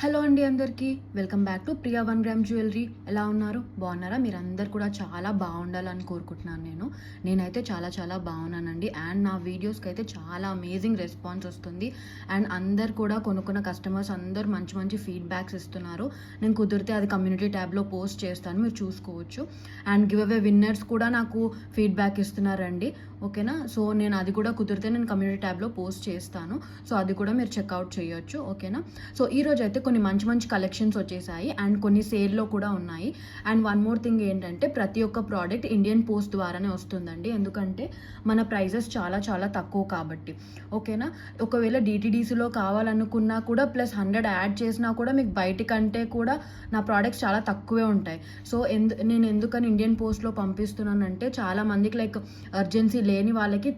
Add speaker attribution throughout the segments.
Speaker 1: Hello అండి అందరికీ welcome back to Priya 1 gram jewellery. ఎలా ఉన్నారు? బాగున్నారా? మీరందరు కూడా చాలా బాగుండాలని కోరుకుంటున్నాను. నేనైతే చాలా బాగున్నానండి. అండ్ నా వీడియోస్కి అయితే చాలా అమేజింగ్ రెస్పాన్స్ వస్తుంది. అండ్ అందరు కూడా కొనుక్కున్న కస్టమర్స్ అందరూ మంచి ఫీడ్బ్యాక్స్ ఇస్తున్నారు. నేను కుదిరితే అది కమ్యూనిటీ ట్యాబ్లో పోస్ట్ చేస్తాను, మీరు చూసుకోవచ్చు. అండ్ గివ్ అవే విన్నర్స్ కూడా నాకు ఫీడ్బ్యాక్ ఇస్తున్నారండి. ఓకేనా? సో నేను అది కూడా కుదిరితే నేను కమ్యూనిటీ ట్యాబ్లో పోస్ట్ చేస్తాను. సో అది కూడా మీరు చెక్అవుట్ చేయొచ్చు. ఓకేనా? సో ఈరోజు అయితే కొన్ని మంచి కలెక్షన్స్ వచ్చేసాయి అండ్ కొన్ని సేల్లో కూడా ఉన్నాయి. అండ్ వన్ మోర్ థింగ్ ఏంటంటే ప్రతి ఒక్క ప్రోడక్ట్ ఇండియన్ పోస్ట్ ద్వారానే వస్తుందండి. ఎందుకంటే మన ప్రైజెస్ చాలా తక్కువ కాబట్టి. ఓకేనా? ఒకవేళ డిటీడీసీలో కావాలనుకున్నా కూడా ప్లస్ 100 యాడ్ చేసినా కూడా మీకు బయటికంటే కూడా నా ప్రోడక్ట్స్ చాలా తక్కువే ఉంటాయి. సో నేను ఎందుకని ఇండియన్ పోస్ట్లో పంపిస్తున్నానంటే చాలా మందికి లైక్ అర్జెన్సీ లేని వాళ్ళకి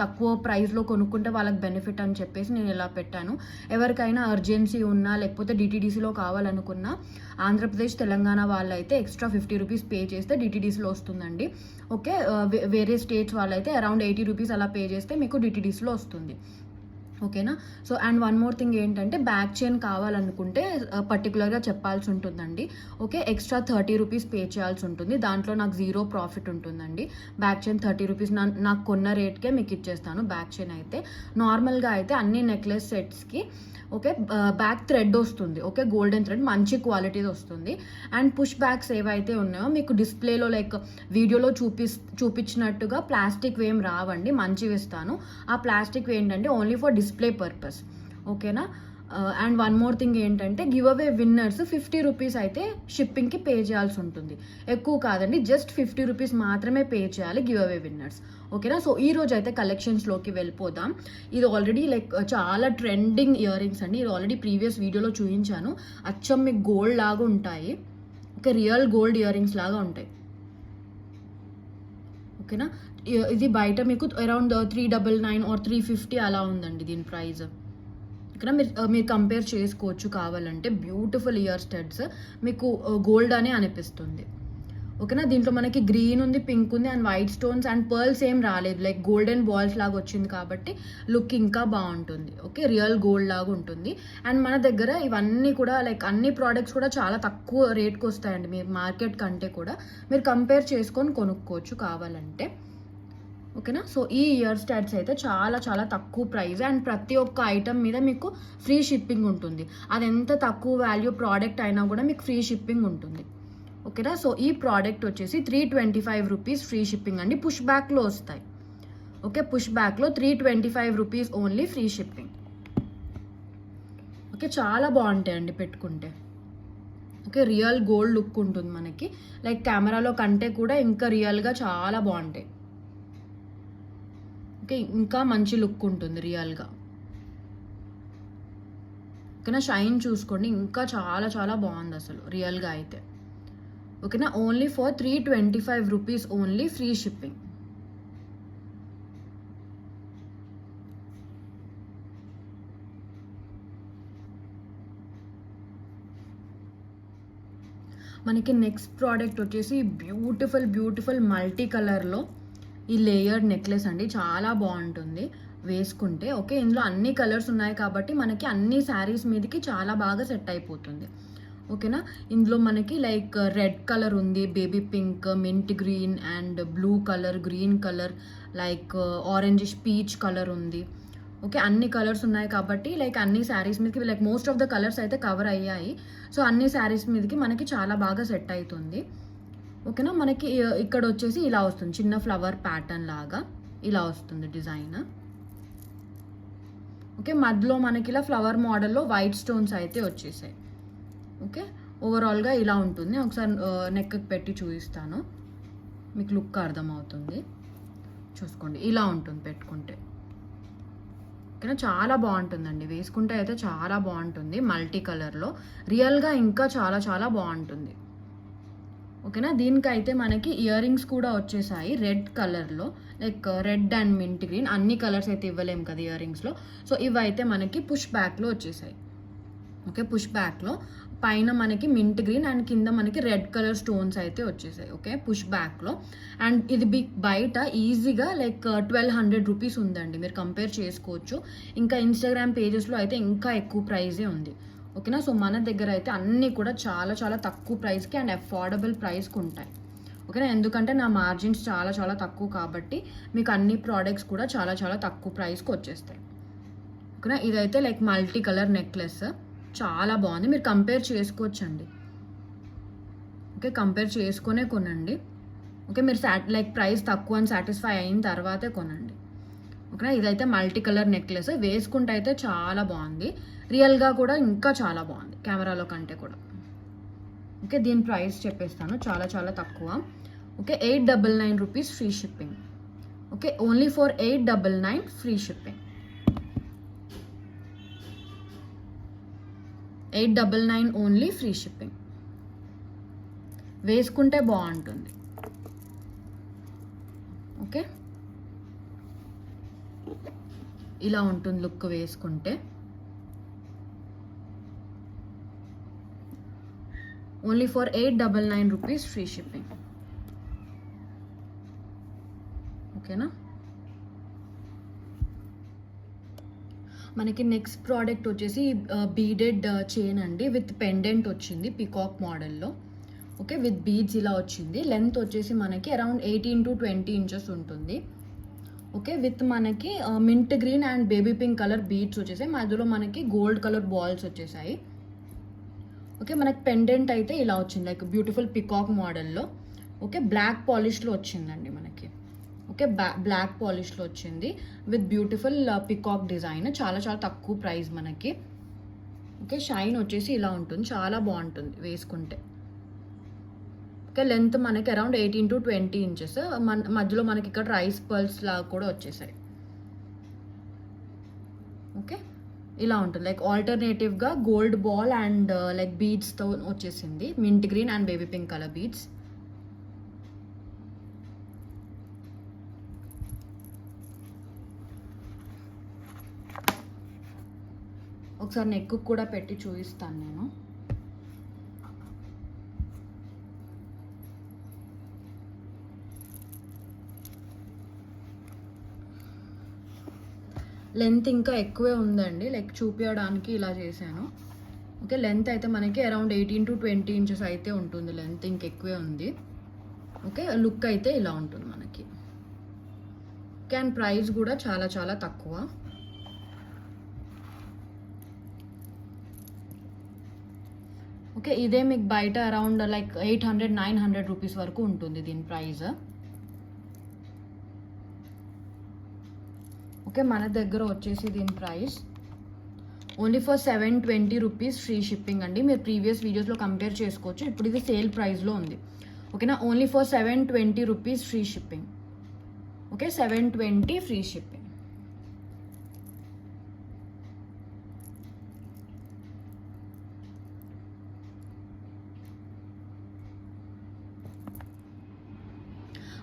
Speaker 1: తక్కువ ప్రైస్లో కొనుక్కుంటే వాళ్ళకి బెనిఫిట్ అని చెప్పేసి నేను ఇలా పెట్టాను. ఎవరికైనా అర్జెన్సీ ఉన్నా లేకపోతే డిటీడీసీలో కావాలనుకున్నా ఆంధ్రప్రదేశ్ తెలంగాణ వాళ్ళైతే ఎక్స్ట్రా 50 రూపీస్ పే చేస్తే డిటీడీసీలో వస్తుందండి. ఓకే, వేరే స్టేట్స్ వాళ్ళైతే అరౌండ్ 80 రూపీస్ అలా పే చేస్తే మీకు డిటీడీసీలో వస్తుంది. ఓకేనా? So and one more thing ఏంటంటే బ్యాక్ చైన్ కావాలనుకుంటే పర్టికులర్గా చెప్పాల్సి ఉంటుందండి. ఓకే, ఎక్స్ట్రా 30 రూపీస్ పే చేయాల్సి ఉంటుంది. దాంట్లో నాకు 0 ప్రాఫిట్ ఉంటుందండి. బ్యాక్ చైన్ 30 రూపీస్ నాకు కొన్న రేట్కే మీకు ఇచ్చేస్తాను. బ్యాక్ చైన్ అయితే నార్మల్గా అయితే అన్ని నెక్లెస్ సెట్స్కి ఓకే బ్యాక్ థ్రెడ్ వస్తుంది. ఓకే, గోల్డెన్ థ్రెడ్ మంచి క్వాలిటీది వస్తుంది. అండ్ పుష్ బ్యాక్స్ ఏవైతే ఉన్నాయో మీకు డిస్ప్లేలో లైక్ వీడియోలో చూపించినట్టుగా ప్లాస్టిక్ ఏం రావండి, మంచివి ఇస్తాను. ఆ ప్లాస్టిక్ ఏంటంటే ఓన్లీ ఫర్ డిస్ప్లే పర్పస్. ఓకేనా? అండ్ వన్ మోర్ థింగ్ ఏంటంటే గివ్ అవే విన్నర్స్ 50 రూపీస్ అయితే షిప్పింగ్కి పే చేయాల్సి ఉంటుంది. ఎక్కువ కాదండి, జస్ట్ 50 రూపీస్ మాత్రమే పే చేయాలి గివ్ అవే విన్నర్స్. ఓకేనా? సో ఈ రోజు అయితే కలెక్షన్స్లోకి వెళ్ళిపోదాం. ఇది ఆల్రెడీ లైక్ చాలా ట్రెండింగ్ ఇయర్ రింగ్స్ అండి. ఇది ఆల్రెడీ ప్రీవియస్ వీడియోలో చూపించాను. అచ్చం మీకు గోల్డ్ లాగా ఉంటాయి. Okay, real gold ear rings లాగా ఉంటాయి. ఓకేనా? ఇది బయట మీకు అరౌండ్ 399 ఆర్ 350 అలా ఉందండి దీని ప్రైస్. ఓకేనా? మీరు కంపేర్ చేసుకోవచ్చు కావాలంటే. బ్యూటిఫుల్ ఇయర్ స్టడ్స్, మీకు గోల్డ్ అనే అనిపిస్తుంది. ఓకేనా? దీంట్లో మనకి గ్రీన్ ఉంది, పింక్ ఉంది and white stones and pearls ఏం రాలేదు. లైక్ గోల్డెన్ బాల్స్ లాగా వచ్చింది కాబట్టి లుక్ ఇంకా బాగుంటుంది. ఓకే, రియల్ గోల్డ్ లాగా ఉంటుంది. అండ్ మన దగ్గర ఇవన్నీ కూడా లైక్ అన్ని ప్రోడక్ట్స్ కూడా చాలా తక్కువ రేట్కి వస్తాయండి. మీరు మార్కెట్ కంటే కూడా మీరు కంపేర్ చేసుకొని కొనుక్కోవచ్చు కావాలంటే. ఓకేనా? సో ఈ ఇయర్ స్టాడ్స్ అయితే చాలా తక్కువ ప్రైస్ అండ్ ప్రతి ఒక్క ఐటమ్ మీద మీకు ఫ్రీ షిప్పింగ్ ఉంటుంది. అది ఎంత తక్కువ వాల్యూ ప్రోడక్ట్ అయినా కూడా మీకు ఫ్రీ షిప్పింగ్ ఉంటుంది. ఓకేనా? సో ఈ ప్రోడక్ట్ వచ్చేసి 325 రూపీస్ ఫ్రీ షిప్పింగ్ అండి. పుష్ బ్యాక్లో వస్తాయి. ఓకే, పుష్ బ్యాక్లో 325 rupees only free shipping. Okay, చాలా బాగుంటాయండి పెట్టుకుంటే. ఓకే, రియల్ గోల్డ్ లుక్ ఉంటుంది మనకి. లైక్ కెమెరాలో కంటే కూడా ఇంకా రియల్గా చాలా బాగుంటాయి. ఓకే, ఇంకా మంచి లుక్ ఉంటుంది రియల్గా. ఓకేనా? షైన్ చూసుకోండి, ఇంకా చాలా బాగుంది అసలు రియల్గా అయితే. ఓకేనా? Only for 325 rupees only free shipping. మనకి నెక్స్ట్ ప్రోడక్ట్ వచ్చేసి బ్యూటిఫుల్ మల్టీ కలర్లో ఈ లేయర్డ్ నెక్లెస్ అండి. చాలా బాగుంటుంది వేసుకుంటే. ఓకే, ఇందులో అన్ని కలర్స్ ఉన్నాయి కాబట్టి మనకి అన్ని శారీస్ మీదకి చాలా బాగా సెట్ అయిపోతుంది. ఓకేనా? ఇందులో మనకి లైక్ రెడ్ కలర్ ఉంది, baby pink, mint green and blue colour, green colour, like orangish peach colour ఉంది. ఓకే, అన్ని కలర్స్ ఉన్నాయి కాబట్టి లైక్ అన్ని శారీస్ మీదకి like most of the colours అయితే కవర్ అయ్యాయి. సో అన్ని శారీస్ మీదకి మనకి చాలా బాగా సెట్ అవుతుంది. ఓకేనా? మనకి ఇక్కడ వచ్చేసి ఇలా వస్తుంది, చిన్న ఫ్లవర్ ప్యాటర్న్ లాగా ఇలా వస్తుంది డిజైన్. ఓకే, మధ్యలో మనకి ఇలా ఫ్లవర్ మోడల్లో వైట్ స్టోన్స్ అయితే వచ్చేసాయి. ఓకే, ఓవరాల్గా ఇలా ఉంటుంది. ఒకసారి నెక్కి పెట్టి చూపిస్తాను, మీకు లుక్ అర్థమవుతుంది. చూసుకోండి, ఇలా ఉంటుంది పెట్టుకుంటే. ఓకేనా? చాలా బాగుంటుందండి వేసుకుంటే అయితే చాలా బాగుంటుంది. మల్టీ కలర్లో రియల్గా ఇంకా చాలా బాగుంటుంది. ఓకేనా? దీనికైతే మనకి ఇయర్ రింగ్స్ కూడా వచ్చేసాయి రెడ్ కలర్లో, like red and mint green. అన్ని కలర్స్ అయితే ఇవ్వలేము కదా ఇయర్ రింగ్స్లో. సో ఇవైతే మనకి పుష్ బ్యాక్లో వచ్చేసాయి. ఓకే, పుష్ బ్యాక్లో పైన మనకి మింట్ గ్రీన్ అండ్ కింద మనకి రెడ్ కలర్ స్టోన్స్ అయితే వచ్చేసాయి. ఓకే, పుష్ బ్యాక్లో. అండ్ ఇది బయట ఈజీగా లైక్ 1200 రూపీస్ ఉందండి. మీరు కంపేర్ చేసుకోవచ్చు. ఇంకా ఇన్స్టాగ్రామ్ పేజెస్లో అయితే ఇంకా ఎక్కువ ప్రైజే ఉంది. ఓకేనా. సో మన దగ్గర అయితే అన్నీ కూడా చాలా చాలా తక్కువ ప్రైస్కి అండ్ అఫోర్డబుల్ ప్రైస్కి ఉంటాయి. ఓకేనా, ఎందుకంటే నా మార్జిన్స్ చాలా చాలా తక్కువ కాబట్టి మీకు అన్ని ప్రోడక్ట్స్ కూడా చాలా చాలా తక్కువ ప్రైస్కి వచ్చేస్తాయి. ఓకేనా, ఇదైతే లైక్ మల్టీ కలర్ నెక్లెస్, చాలా బాగుంది. మీరు కంపేర్ చేసుకోవచ్చండి. ఓకే, కంపేర్ చేసుకునే కొనండి. ఓకే, మీరు లైక్ ప్రైస్ తక్కువ అని సాటిస్ఫై అయిన తర్వాతే కొనండి. ఓకేనా, ఇదైతే మల్టీ కలర్ నెక్లెస్, వేసుకుంటే అయితే చాలా బాగుంది. రియల్గా కూడా ఇంకా చాలా బాగుంది కెమెరాలో కంటే కూడా. ఓకే, దీని ప్రైస్ చెప్పేస్తాను, చాలా చాలా తక్కువ. Okay, 899 rupees free shipping. Okay, only for 899 free shipping. 899 only free shipping. వేసుకుంటే బాగుంటుంది. ఓకే, ఇలా ఉంటుంది లుక్ వేసుకుంటే. Only for 899 rupees free shipping. ఓకేనా, మనకి నెక్స్ట్ ప్రోడక్ట్ వచ్చేసి బీడెడ్ చైన్ అండి, విత్ పెండెంట్ వచ్చింది పికాక్ మోడల్లో. ఓకే, విత్ బీడ్స్ ఇలా వచ్చింది. లెంత్ వచ్చేసి మనకి అరౌండ్ 18 to 20 ఇంచెస్ ఉంటుంది. ఓకే, విత్ మనకి mint green and baby pink colour beads వచ్చేసాయి, మధ్యలో మనకి గోల్డ్ కలర్ బాల్స్ వచ్చేసాయి. ఓకే, మనకి పెండెంట్ అయితే ఇలా వచ్చింది లైక్ బ్యూటిఫుల్ పికాక్ మోడల్లో. ఓకే, బ్లాక్ పాలిష్లో వచ్చిందండి మనకి. ఓకే, బ్లాక్ పాలిష్లో వచ్చింది విత్ బ్యూటిఫుల్ పికాక్ డిజైన్, చాలా చాలా తక్కువ ప్రైస్ మనకి. ఓకే, షైన్ వచ్చేసి ఇలా ఉంటుంది, చాలా బాగుంటుంది వేసుకుంటే. ఓకే, లెంత్ మనకి అరౌండ్ 18 to 20 ఇంచెస్, మధ్యలో మనకి ఇక్కడ రైస్ పర్ల్స్ లాగా కూడా వచ్చేసాయి. ఓకే, ఇలా ఉంటుంది లైక్ ఆల్టర్నేటివ్గా గోల్డ్ బాల్ అండ్ లైక్ బీడ్స్తో వచ్చేసింది, mint green and baby pink colour బీడ్స్. ఒకసారి నెక్ కూడా పెట్టి చూపిస్తాను నేను. లెంత్ ఇంకా ఎక్కువే ఉందండి, లైక్ చూపించడానికి ఇలా చేశాను. ఓకే, లెంత్ అయితే మనకి అరౌండ్ 18 to 20 ఇంచెస్ అయితే ఉంటుంది, లెంత్ ఇంకెక్కువే ఉంది. ఓకే, లుక్ అయితే ఇలా ఉంటుంది మనకి. ఓకే, అండ్ ప్రైస్ కూడా చాలా చాలా తక్కువ. ఓకే, ఇదే మీకు బయట అరౌండ్ లైక్ 800-900 రూపీస్ వరకు ఉంటుంది దీని ప్రైస్. ఓకే, మన దగ్గర వచ్చేసి దీని price only for 720 rupees free shipping అండి. మీరు ప్రీవియస్ వీడియోస్లో కంపేర్ చేసుకోవచ్చు, ఇప్పుడు ఇది సేల్ ప్రైస్లో ఉంది. ఓకేనా, only for 720 rupees free shipping. Okay, 720 free shipping.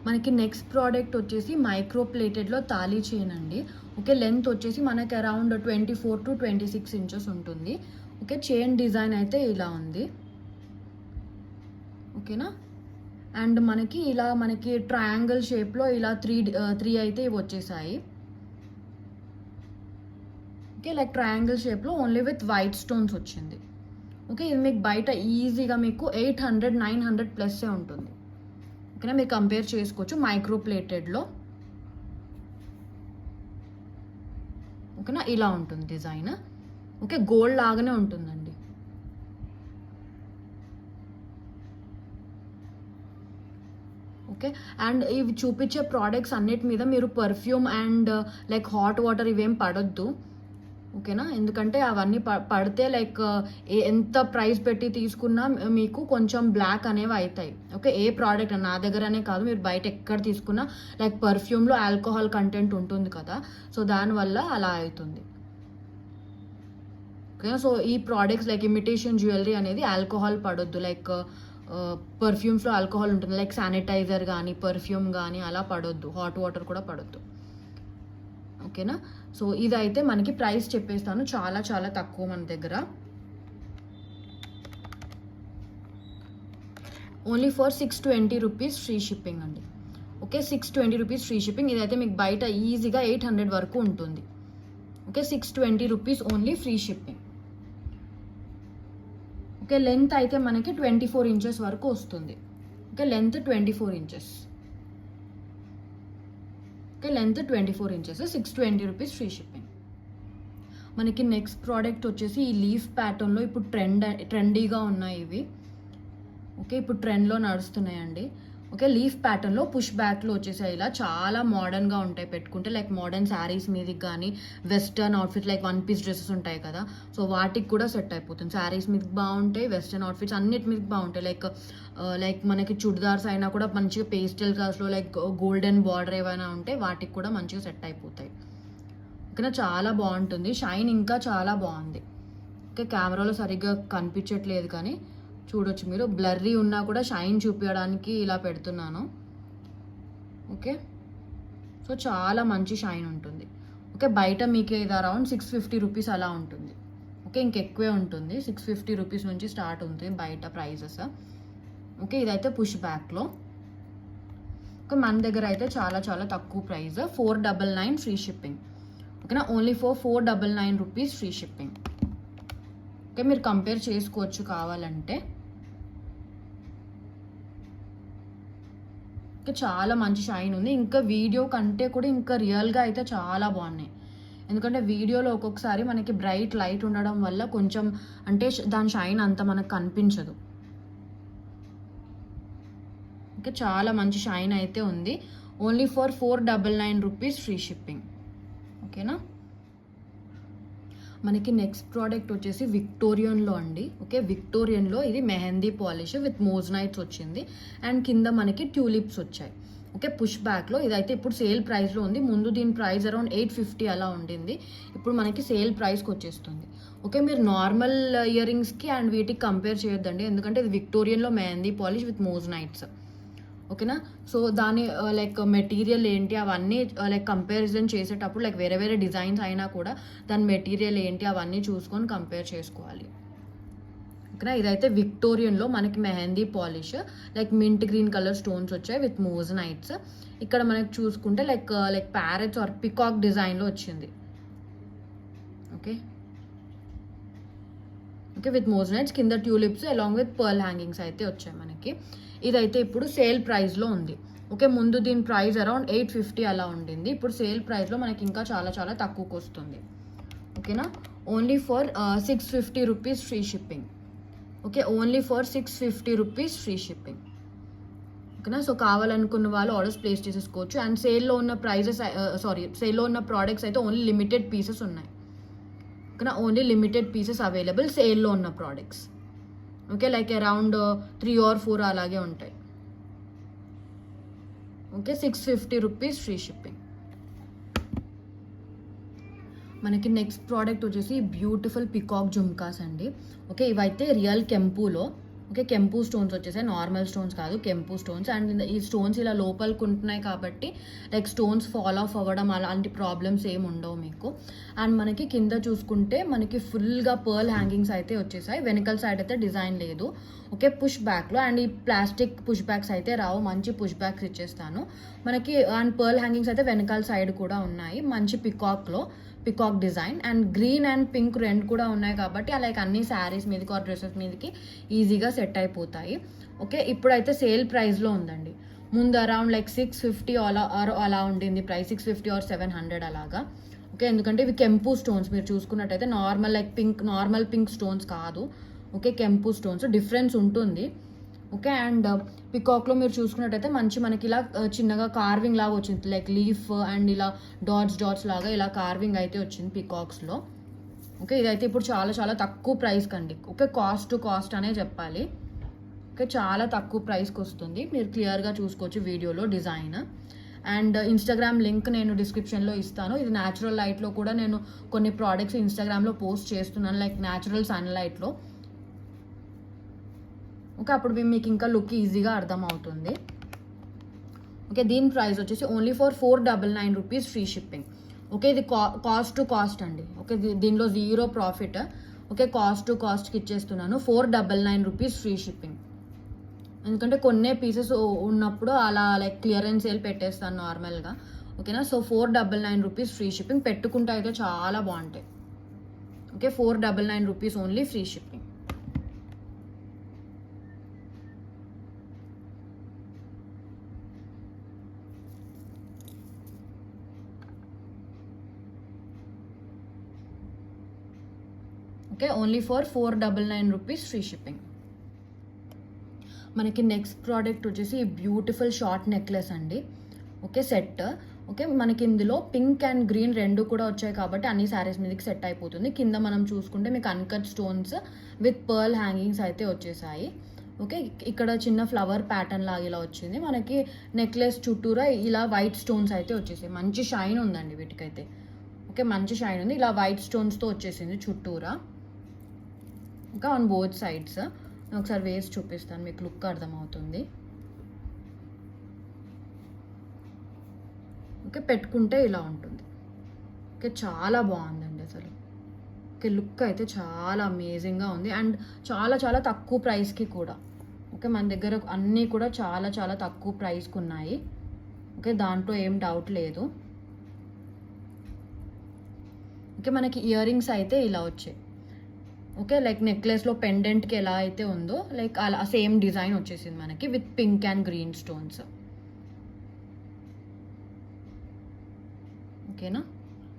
Speaker 1: మనకి నెక్స్ట్ ప్రోడక్ట్ వచ్చేసి మైక్రో ప్లేటెడ్లో తాళీ చైన్ అండి. ఓకే, లెంత్ వచ్చేసి మనకి అరౌండ్ 24 to 26 ఇంచెస్ ఉంటుంది. ఓకే, చైన్ డిజైన్ అయితే ఇలా ఉంది. ఓకేనా, అండ్ మనకి ఇలా మనకి ట్రయాంగిల్ షేప్లో ఇలా త్రీ అయితే ఇవి వచ్చేసాయి. ఓకే, లైక్ ట్రయాంగిల్ షేప్లో ఓన్లీ విత్ వైట్ స్టోన్స్ వచ్చింది. ఓకే, ఇది మీకు బయట ఈజీగా మీకు 800-900 ప్లస్సే ఉంటుంది. ఓకేనా, మీరు కంపేర్ చేసుకోవచ్చు మైక్రో ప్లేటెడ్లో. ఓకేనా, ఇలా ఉంటుంది డిజైన్. ఓకే, గోల్డ్ లాగానే ఉంటుందండి. ఓకే, అండ్ ఇవి చూపించే ప్రోడక్ట్స్ అన్నిటి మీద మీరు perfume and like hot water ఇవేం పడొద్దు. ఓకేనా, ఎందుకంటే అవన్నీ పడితే లైక్ ఎంత ప్రైస్ పెట్టి తీసుకున్నా మీకు కొంచెం బ్లాక్ అనేవి అవుతాయి. ఓకే, ఏ ప్రోడక్ట్ నా దగ్గరనే కాదు, మీరు బయట ఎక్కడ తీసుకున్నా లైక్ పర్ఫ్యూమ్లో ఆల్కహాల్ కంటెంట్ ఉంటుంది కదా, సో దానివల్ల అలా అవుతుంది. ఓకే, సో ఈ ప్రోడక్ట్స్ లైక్ ఇమిటేషన్ జ్యువెలరీ అనేది ఆల్కహాల్ పడొద్దు, లైక్ పర్ఫ్యూమ్స్లో ఆల్కహాల్ ఉంటుంది, లైక్ శానిటైజర్ కానీ పర్ఫ్యూమ్ కానీ అలా పడొద్దు, హాట్ వాటర్ కూడా పడొద్దు. ఓకేనా, సో ఇదైతే మనకి ప్రైస్ చెప్పేస్తాను, చాలా చాలా తక్కువ మన దగ్గర. Only for 620 rupees free shipping అండి. Okay, 620 rupees free shipping. ఇదైతే మీకు బయట ఈజీగా 800 వరకు ఉంటుంది. Okay, 620 rupees only free shipping. Okay, length అయితే మనకి 24 ఇంచెస్ వరకు వస్తుంది. Okay, length 24 inches. Okay, length 24 inches, 620 rupees free shipping. మనకి నెక్స్ట్ ప్రోడక్ట్ వచ్చేసి ఈ లీఫ్ ప్యాటర్న్లో ఇప్పుడు ట్రెండీగా ఉన్నాయి ఇవి. ఓకే, ఇప్పుడు ట్రెండ్లో నడుస్తున్నాయండి. ఓకే, లీఫ్ ప్యాటర్న్లో పుష్ బ్యాక్లో వచ్చేసాయి. ఇలా చాలా మోడర్న్గా ఉంటాయి పెట్టుకుంటే, లైక్ మోడర్న్ శారీస్ మీదకి కానీ western outfits like 1 piece dresses ఉంటాయి కదా, సో వాటికి కూడా సెట్ అయిపోతుంది. శారీస్ మీదకి బాగుంటాయి, వెస్టర్న్ అవుట్ఫిట్స్ అన్నిటి మీదకి బాగుంటాయి. లైక్ మనకి చుడిదార్స్ అయినా కూడా మంచిగా పేస్టల్ కలర్స్లో లైక్ గోల్డెన్ బార్డర్ ఏమైనా ఉంటే వాటికి కూడా మంచిగా సెట్ అయిపోతాయి. ఓకేనా, చాలా బాగుంటుంది. షైన్ ఇంకా చాలా బాగుంది. ఓకే, కెమెరాలో సరిగ్గా కనిపించట్లేదు కానీ చూడొచ్చు మీరు, బ్లర్రీ ఉన్నా కూడా షైన్ చూపించడానికి ఇలా పెడుతున్నాను. ఓకే, సో చాలా మంచి షైన్ ఉంటుంది. ఓకే, బయట మీకు ఇది అరౌండ్ 650 రూపీస్ అలా ఉంటుంది. ఓకే, ఇంకెక్కువే ఉంటుంది, 650 రూపీస్ నుంచి స్టార్ట్ ఉంటుంది బయట ప్రైజెస్. ఓకే, ఇదైతే పుష్ బ్యాక్లో. ఓకే, మన దగ్గర అయితే చాలా చాలా తక్కువ ప్రైస్, 499 ఫ్రీ షిప్పింగ్. ఓకేనా, only for 499 rupees free shipping. Okay, మీరు కంపేర్ చేసుకోవచ్చు కావాలంటే. ఇంకా చాలా మంచి షైన్ ఉంది. ఇంకా వీడియో కంటే కూడా ఇంకా రియల్గా అయితే చాలా బాగున్నాయి. ఎందుకంటే వీడియోలో ఒక్కొక్కసారి మనకి బ్రైట్ లైట్ ఉండడం వల్ల కొంచెం అంటే దాని షైన్ అంత మనకు కనిపించదు. ఇంకా చాలా మంచి షైన్ అయితే ఉంది. Only for 499 rupees free shipping. ఓకేనా, మనకి నెక్స్ట్ ప్రోడక్ట్ వచ్చేసి విక్టోరియన్లో అండి. ఓకే, విక్టోరియన్లో ఇది మెహందీ పాలిష్ విత్ మోజ్నైట్స్ వచ్చింది అండ్ కింద మనకి ట్యూలిప్స్ వచ్చాయి. ఓకే, పుష్ బ్యాక్లో ఇదైతే ఇప్పుడు సేల్ ప్రైస్లో ఉంది. ముందు దీని ప్రైస్ అరౌండ్ 850 అలా ఉండింది, ఇప్పుడు మనకి సేల్ ప్రైస్కి వచ్చేస్తుంది. ఓకే, మీరు నార్మల్ ఇయర్ రింగ్స్కి అండ్ వీటికి కంపేర్ చేయొద్దండి, ఎందుకంటే ఇది విక్టోరియన్లో మెహందీ పాలిష్ విత్ మోజ్నైట్స్. ఓకేనా, సో దాని లైక్ మెటీరియల్ ఏంటి అవన్నీ లైక్ కంపారిజన్ చేసేటప్పుడు లైక్ వేరే వేరే డిజైన్స్ అయినా కూడా దాని మెటీరియల్ ఏంటి అవన్నీ చూసుకొని కంపేర్ చేసుకోవాలి. ఓకేనా, ఇదైతే విక్టోరియన్లో మనకి mehndi polish like mint green colour stones వచ్చాయి విత్ మోజ్నైట్స్. ఇక్కడ మనకి చూసుకుంటే లైక్ ప్యారెట్స్ ఆర్ పికాక్ డిజైన్లో వచ్చింది. ఓకే, ఓకే, విత్ మోజ్నైట్స్, కింద tulips along with pearl hangings అయితే వచ్చాయి మనకి. ఇదైతే ఇప్పుడు సేల్ ప్రైస్లో ఉంది. ఓకే, ముందు దీని ప్రైస్ అరౌండ్ 850 అలా ఉండింది, ఇప్పుడు సేల్ ప్రైస్లో మనకి ఇంకా చాలా చాలా తక్కువకి వస్తుంది. ఓకేనా, only for 650 rupees free shipping. Okay, only for 650 rupees free shipping. ఓకేనా, సో కావాలనుకున్న వాళ్ళు ఆర్డర్స్ ప్లేస్ చేసేసుకోవచ్చు. అండ్ సేల్లో ఉన్న సేల్లో ఉన్న ప్రోడక్ట్స్ అయితే ఓన్లీ లిమిటెడ్ పీసెస్ ఉన్నాయి. ఓకేనా, ఓన్లీ లిమిటెడ్ పీసెస్ అవైలబుల్ సేల్లో ఉన్న products. Okay, like around 3 or 4 అలాగే ఉంటాయి. Okay, 650 rupees free shipping. మనకి నెక్స్ట్ ప్రోడక్ట్ వచ్చేసి బ్యూటిఫుల్ పికాక్ జుమ్కాస్ అండి. ఓకే, ఇవైతే రియల్ కెంపులో. ఓకే, కెంపు స్టోన్స్ వచ్చేసాయి, నార్మల్ స్టోన్స్ కాదు, కెంపు స్టోన్స్. అండ్ ఈ స్టోన్స్ ఇలా లోపలికి ఉంటున్నాయి కాబట్టి లైక్ స్టోన్స్ ఫాల్ ఆఫ్ అవ్వడం అలాంటి ప్రాబ్లమ్స్ ఏమి ఉండవు మీకు. అండ్ మనకి కింద చూసుకుంటే మనకి ఫుల్గా పర్ల్ హ్యాంగింగ్స్ అయితే వచ్చేసాయి, వెనకల సైడ్ అయితే డిజైన్ లేదు. ఓకే, పుష్ బ్యాక్లో. అండ్ ఈ ప్లాస్టిక్ పుష్ బ్యాక్స్ అయితే రావు, మంచి పుష్ బ్యాక్స్ ఇచ్చేస్తాను మనకి. అండ్ పర్ల్ హ్యాంగింగ్స్ అయితే వెనకాల సైడ్ కూడా ఉన్నాయి, మంచి peacock design. And green and pink రెండు కూడా ఉన్నాయి కాబట్టి లైక్ అన్ని శారీస్ మీదకి ఆర్ డ్రెస్సెస్ మీదకి ఈజీగా సెట్ అయిపోతాయి. ఓకే, ఇప్పుడైతే సేల్ ప్రైస్లో ఉందండి. ముందు అరౌండ్ లైక్ 650 అలా ఉండింది ప్రైస్, 650 or 700 అలాగా. ఓకే, ఎందుకంటే ఇవి కెంపు స్టోన్స్, మీరు చూసుకున్నట్టయితే నార్మల్ పింక్ స్టోన్స్ కాదు. ఓకే, కెంపు స్టోన్స్, డిఫరెన్స్ ఉంటుంది. ఓకే, అండ్ పికాక్లో మీరు చూసుకున్నట్టయితే మనకి ఇలా చిన్నగా కార్వింగ్ లాగా వచ్చింది, లైక్ లీఫ్ అండ్ ఇలా డాట్స్ లాగా ఇలా కార్వింగ్ అయితే వచ్చింది పికాక్స్లో. ఓకే, ఇదైతే ఇప్పుడు చాలా చాలా తక్కువ ప్రైస్ కండి. ఓకే, కాస్ట్ అనే చెప్పాలి. ఓకే, చాలా తక్కువ ప్రైస్కి వస్తుంది, మీరు క్లియర్గా చూసుకోవచ్చు వీడియోలో డిజైన్. అండ్ ఇన్స్టాగ్రామ్ లింక్ నేను డిస్క్రిప్షన్లో ఇస్తాను. ఇది న్యాచురల్ లైట్లో కూడా నేను కొన్ని ప్రోడక్ట్స్ ఇన్స్టాగ్రామ్లో పోస్ట్ చేస్తున్నాను, లైక్ న్యాచురల్ సన్లైట్లో. ఓకే, అప్పుడు మీకు ఇంకా లుక్ ఈజీగా అర్థమవుతుంది. ఓకే, దీని ప్రైస్ వచ్చేసి only for 499 rupees free shipping. Okay, ఇది కాస్ట్ అండి. ఓకే, దీనిలో 0 ప్రాఫిట్. ఓకే, కాస్ట్కి ఇచ్చేస్తున్నాను, 499 రూపీస్ ఫ్రీ షిప్పింగ్. ఎందుకంటే కొన్నే పీసెస్ ఉన్నప్పుడు అలా లైక్ క్లియరెన్స్ సేల్ పెట్టేస్తాను నార్మల్గా. ఓకేనా, సో 499 రూపీస్ ఫ్రీ షిప్పింగ్. పెట్టుకుంటే అయితే చాలా బాగుంటాయి. Okay, 499 rupees only free shipping. Okay, only for 499 rupees free shipping. మనకి నెక్స్ట్ ప్రోడక్ట్ వచ్చేసి బ్యూటిఫుల్ షార్ట్ నెక్లెస్ అండి. Okay, set. ఓకే, మనకి ఇందులో పింక్ అండ్ గ్రీన్ రెండు కూడా వచ్చాయి కాబట్టి అన్ని శారీస్ మీదకి సెట్ అయిపోతుంది. కింద మనం చూసుకుంటే మీకు uncut stones with pearl hangings అయితే వచ్చేసాయి. ఓకే, ఇక్కడ చిన్న ఫ్లవర్ ప్యాటర్న్ లాగా ఇలా వచ్చింది. మనకి నెక్లెస్ చుట్టూరా ఇలా వైట్ స్టోన్స్ అయితే వచ్చేసాయి. మంచి షైన్ ఉందండి వీటికైతే. ఓకే, మంచి షైన్ ఉంది. ఇలా వైట్ స్టోన్స్తో వచ్చేసింది చుట్టూరా. ఇంకా ఆన్ బోత్ సైడ్స్. ఒకసారి వేసి చూపిస్తాను, మీకు లుక్ అర్థమవుతుంది. ఓకే, పెట్టుకుంటే ఇలా ఉంటుంది. ఓకే, చాలా బాగుందండి అసలు. ఓకే, లుక్ అయితే చాలా అమేజింగ్గా ఉంది అండ్ చాలా చాలా తక్కువ ప్రైస్కి కూడా. ఓకే, మన దగ్గర అన్నీ కూడా చాలా చాలా తక్కువ ప్రైస్కి ఉన్నాయి. ఓకే, దాంట్లో ఏం డౌట్ లేదు. ఓకే, మనకి ఇయర్ రింగ్స్ అయితే ఇలా వచ్చాయి. ఓకే, లైక్ నెక్లెస్లో పెండెంట్కి ఎలా అయితే ఉందో లైక్ అలా సేమ్ డిజైన్ వచ్చేసింది మనకి with pink and green stones. ఓకేనా,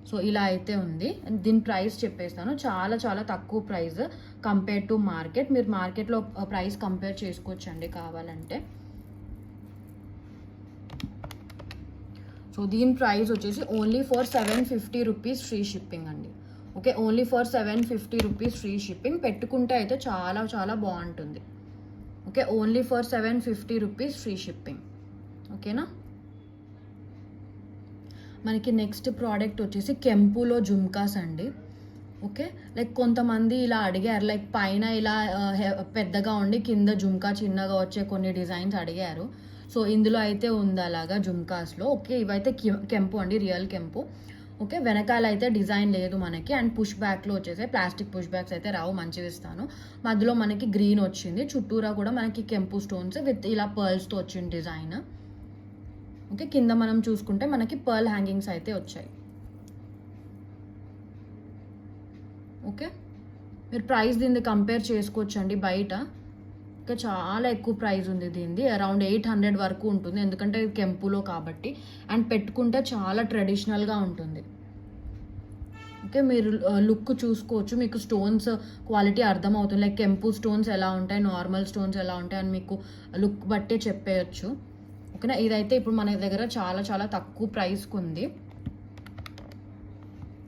Speaker 1: సో ఇలా అయితే ఉంది. దీని ప్రైస్ చెప్పేస్తాను, చాలా చాలా తక్కువ ప్రైస్ కంపేర్ టు మార్కెట్. మీరు మార్కెట్లో ప్రైస్ కంపేర్ చేసుకోవచ్చండి కావాలంటే. సో దీని ప్రైస్ వచ్చేసి only for 750 rupees free shipping అండి. Okay, only for 750 rupees free shipping. పెట్టుకుంటే అయితే చాలా చాలా బాగుంటుంది. Okay, only for 750 rupees free shipping. ఓకేనా, మనకి నెక్స్ట్ ప్రోడక్ట్ వచ్చేసి కెంపులో జుమ్కాస్ అండి. ఓకే, లైక్ కొంతమంది ఇలా అడిగారు, లైక్ పైన ఇలా పెద్దగా ఉండి కింద జుమ్కా చిన్నగా వచ్చే కొన్ని డిజైన్స్ అడిగారు. సో ఇందులో అయితే ఉంది అలాగా జుమ్కాస్లో. ఓకే, ఇవైతే కెంపు అండి, రియల్ కెంపు. ఓకే, వెనకాల అయితే డిజైన్ లేదు మనకి అండ్ పుష్ బ్యాక్లో వచ్చేసి ప్లాస్టిక్ పుష్ బ్యాక్స్ అయితే రావు, మంచిగా ఇస్తాను. మధ్యలో మనకి గ్రీన్ వచ్చింది, చుట్టూరా కూడా మనకి కెంపు స్టోన్స్ విత్ ఇలా పర్ల్స్తో వచ్చిన డిజైన్. ఓకే, కింద మనం చూసుకుంటే మనకి పర్ల్ హ్యాంగింగ్స్ అయితే వచ్చాయి. ఓకే, మీరు ప్రైస్ దీన్ని కంపేర్ చేసుకోవచ్చండి బయట. ఓకే, చాలా ఎక్కువ ప్రైస్ ఉంది దీనిది, అరౌండ్ 800 వరకు ఉంటుంది, ఎందుకంటే ఇది కెంపులో కాబట్టి. అండ్ పెట్టుకుంటే చాలా ట్రెడిషనల్గా ఉంటుంది. ఓకే, మీరు లుక్ చూసుకోవచ్చు, మీకు స్టోన్స్ క్వాలిటీ అర్థమవుతుంది. లైక్ కెంపు స్టోన్స్ ఎలా ఉంటాయి, నార్మల్ స్టోన్స్ ఎలా ఉంటాయి అని మీకు లుక్ బట్టే చెప్పేయచ్చు. ఓకేనా, ఇదైతే ఇప్పుడు మన దగ్గర చాలా చాలా తక్కువ ప్రైస్కి ఉంది.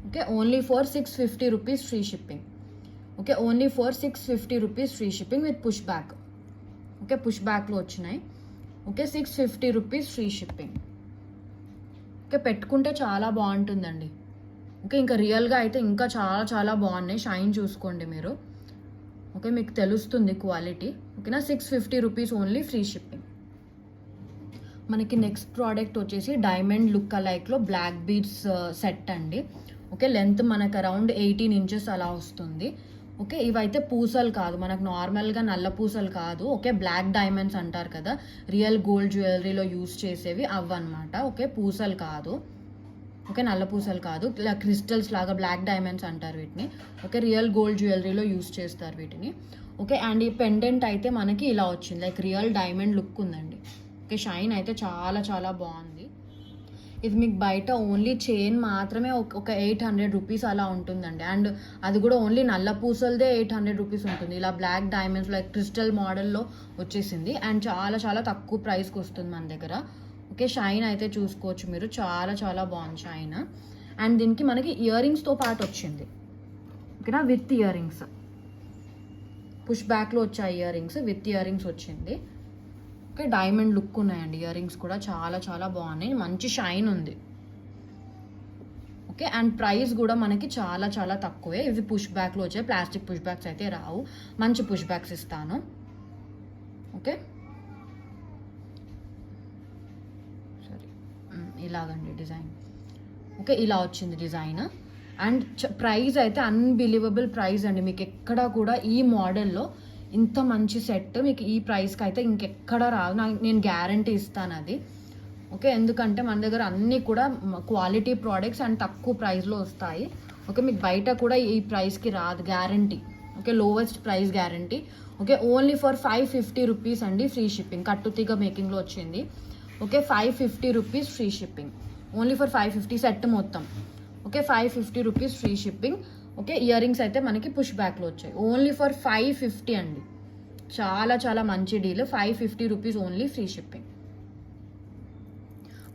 Speaker 1: Okay, only for 650 rupees free shipping. Okay, only for 650 rupees free shipping with push back. Okay, push బ్యాక్లో వచ్చినాయి. Okay, 650 rupees free shipping. Okay, పెట్టుకుంటే చాలా బాగుంటుందండి. ఓకే, ఇంకా రియల్గా అయితే ఇంకా చాలా చాలా బాగున్నాయి. షైన్ చూసుకోండి మీరు. ఓకే, మీకు తెలుస్తుంది క్వాలిటీ. ఓకేనా, 650 రూపీస్ ఓన్లీ ఫ్రీ షిప్పింగ్. మనకి నెక్స్ట్ ప్రోడక్ట్ వచ్చేసి డైమండ్ లుక్ అలైక్లో బ్లాక్ బీడ్స్ సెట్ అండి. ఓకే, లెంత్ మనకు అరౌండ్ 18 ఇంచెస్ అలా వస్తుంది. ఓకే, ఇవైతే పూసలు కాదు, మనకు నార్మల్గా నల్ల పూసలు కాదు. ఓకే, బ్లాక్ డైమండ్స్ అంటారు కదా, రియల్ గోల్డ్ జ్యువెలరీలో యూస్ చేసేవి అవ్వన్నమాట. ఓకే, పూసలు కాదు. ఓకే, నల్ల పూసలు కాదు, ఇలా క్రిస్టల్స్ లాగా బ్లాక్ డైమండ్స్ అంటారు వీటిని. ఓకే, రియల్ గోల్డ్ జ్యువెలరీలో యూస్ చేస్తారు వీటిని. ఓకే, అండ్ ఈ పెండెంట్ అయితే మనకి ఇలా వచ్చింది, లైక్ రియల్ డైమండ్ లుక్ ఉందండి. ఓకే, షైన్ అయితే చాలా చాలా బాగుంది. ఇది మీకు బయట ఓన్లీ చైన్ మాత్రమే ఒక 800 రూపీస్ అలా ఉంటుందండి. అండ్ అది కూడా ఓన్లీ నల్ల పూసలదే 800 రూపీస్ ఉంటుంది. ఇలా బ్లాక్ డైమండ్స్ లైక్ క్రిస్టల్ మోడల్లో వచ్చేసింది అండ్ చాలా చాలా తక్కువ ప్రైస్కి వస్తుంది మన దగ్గర. ఓకే, షైన్ అయితే చూసుకోవచ్చు మీరు, చాలా చాలా బాగుంది షైన్. అండ్ దీనికి మనకి ఇయర్ రింగ్స్తో పాటు వచ్చింది. ఓకేనా, విత్ ఇయర్ రింగ్స్, పుష్ బ్యాక్లో వచ్చాయి ear rings, with ear rings వచ్చింది. ఓకే, డైమండ్ లుక్ ఉన్నాయండి ఇయర్ రింగ్స్ కూడా, చాలా చాలా బాగున్నాయి, మంచి షైన్ ఉంది. ఓకే, అండ్ ప్రైస్ కూడా మనకి చాలా చాలా తక్కువే. ఇవి పుష్ బ్యాక్లో వచ్చాయి, ప్లాస్టిక్ పుష్ బ్యాక్స్ అయితే రావు, మంచి పుష్ బ్యాక్స్ ఇస్తాను. ఓకే, సరే ఇలాగండి డిజైన్. ఓకే, ఇలా వచ్చింది డిజైన్. అండ్ ప్రైస్ అయితే అన్బిలీవబుల్ ప్రైస్ అండి. మీకు ఎక్కడా కూడా ఈ మోడల్లో ఇంత మంచి సెట్ మీకు ఈ ప్రైస్కి అయితే ఇంకెక్కడ రాదు, నేను గ్యారంటీ ఇస్తాను అది. ఓకే, ఎందుకంటే మన దగ్గర అన్నీ కూడా క్వాలిటీ ప్రోడక్ట్స్ అండ్ తక్కువ ప్రైస్లో వస్తాయి. ఓకే, మీకు బయట కూడా ఈ ప్రైస్కి రాదు, guarantee. Okay, lowest price guarantee. Okay, only for 550 rupees అండి ఫ్రీ షిప్పింగ్. కట్టుతీగ మేకింగ్లో వచ్చింది. Okay, 550 rupees free shipping, only for 550 set మొత్తం. Okay, 550 rupees free shipping. Okay, ear rings అయితే మనకి పుష్ బ్యాక్లో వచ్చాయి. ఓన్లీ ఫర్ 550 అండి. చాలా చాలా మంచి deal. 550 rupees only, free shipping.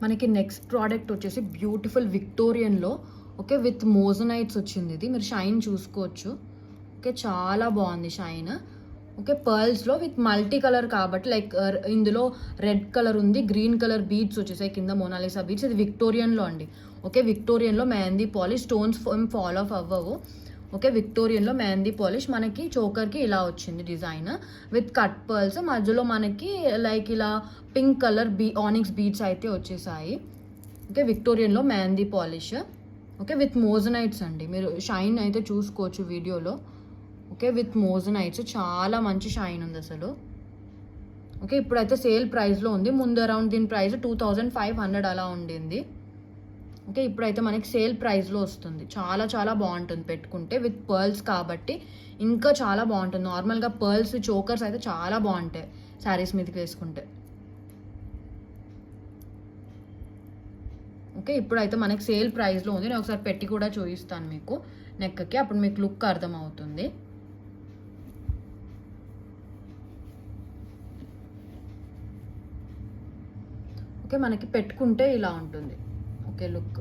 Speaker 1: మనకి నెక్స్ట్ ప్రోడక్ట్ వచ్చేసి బ్యూటిఫుల్ విక్టోరియన్లో ఓకే విత్ మోజనైట్స్ వచ్చింది. ఇది మీరు షైన్ చూసుకోవచ్చు. ఓకే, చాలా బాగుంది షైన్. ఓకే, పర్ల్స్లో విత్ మల్టీ కలర్ కాబట్టి లైక్ ఇందులో రెడ్ కలర్ ఉంది, గ్రీన్ కలర్ బీడ్స్ వచ్చేసాయి కింద, మోనాలిసా బీడ్స్. ఇది విక్టోరియన్లో అండి. ఓకే, విక్టోరియన్లో mehndi polish, stones fall off అవ్వవు. ఓకే, విక్టోరియన్లో మెహందీ పాలిష్. మనకి చోకర్కి ఇలా వచ్చింది డిజైన్ విత్ కట్ పర్ల్స్. మధ్యలో మనకి లైక్ ఇలా పింక్ కలర్ ఆనిక్స్ బీడ్స్ అయితే వచ్చేసాయి. ఓకే, విక్టోరియన్లో mehndi polish. Okay, with moissanites అండి. మీరు షైన్ అయితే చూసుకోవచ్చు వీడియోలో. ఓకే, విత్ మోజనైట్స్ చాలా మంచి షైన్ ఉంది అసలు. ఓకే, ఇప్పుడైతే సేల్ ప్రైస్లో ఉంది. ముందు అరౌండ్ దీని ప్రైస్ 2500 అలా ఉండింది. ఓకే, ఇప్పుడైతే మనకి సేల్ ప్రైస్లో వస్తుంది. చాలా చాలా బాగుంటుంది పెట్టుకుంటే, విత్ పర్ల్స్ కాబట్టి ఇంకా చాలా బాగుంటుంది. నార్మల్గా పర్ల్స్ చోకర్స్ అయితే చాలా బాగుంటాయి శారీస్ మీదకి వేసుకుంటే. ఓకే, ఇప్పుడైతే మనకి సేల్ ప్రైస్లో ఉంది. నేను ఒకసారి పెట్టి కూడా చూపిస్తాను మీకు నెక్కి, అప్పుడు మీకు లుక్ అర్థమవుతుంది. ఓకే, మనకి పెట్టుకుంటే ఇలా ఉంటుంది. ఓకే, లుక్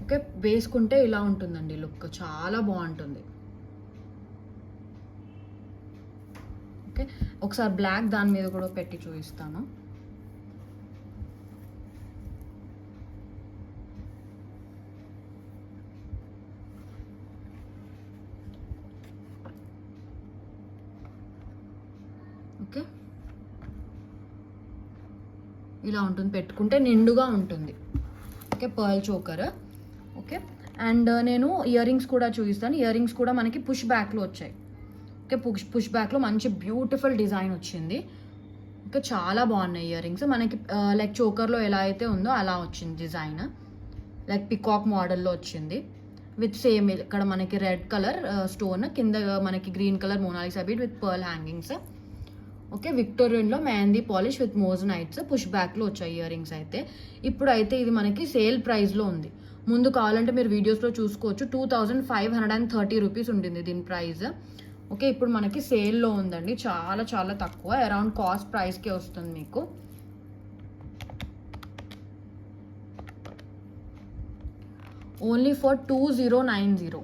Speaker 1: ఓకే, వేసుకుంటే ఇలా ఉంటుందండి లుక్, చాలా బాగుంటుంది. ఓకే, ఒకసారి బ్లాక్ దాని మీద కూడా పెట్టి చూపిస్తాను. ఓకే, ఇలా ఉంటుంది పెట్టుకుంటే, నిండుగా ఉంటుంది. Okay, pearl choker. Okay, and నేను ఇయర్ రింగ్స్ కూడా చూపిస్తాను. ఇయర్ రింగ్స్ కూడా మనకి పుష్ బ్యాక్లో వచ్చాయి. ఓకే, పుష్ బ్యాక్లో మంచి బ్యూటిఫుల్ డిజైన్ వచ్చింది. ఓకే, చాలా బాగున్నాయి ఇయర్ రింగ్స్. మనకి లైక్ చోకర్లో ఎలా అయితే ఉందో అలా వచ్చింది డిజైన్. లైక్ పికాక్ మోడల్లో వచ్చింది విత్ సేమ్ ఇక్కడ మనకి రెడ్ కలర్ స్టోన్, కింద మనకి green colour Mona Lisa bead with pearl hangings. Okay, విక్టోరియన్లో mehndi polish with moissanites, push బ్యాక్లో వచ్చాయి ఇయర్ రింగ్స్ అయితే. ఇప్పుడైతే ఇది మనకి సేల్ ప్రైస్లో ఉంది. ముందు కావాలంటే మీరు వీడియోస్లో చూసుకోవచ్చు. 2530 రూపీస్ ఉంటుంది దీని ప్రైస్. ఓకే, ఇప్పుడు మనకి సేల్లో ఉందండి. చాలా చాలా తక్కువ, అరౌండ్ కాస్ట్ ప్రైస్కే వస్తుంది మీకు. Only for 2090.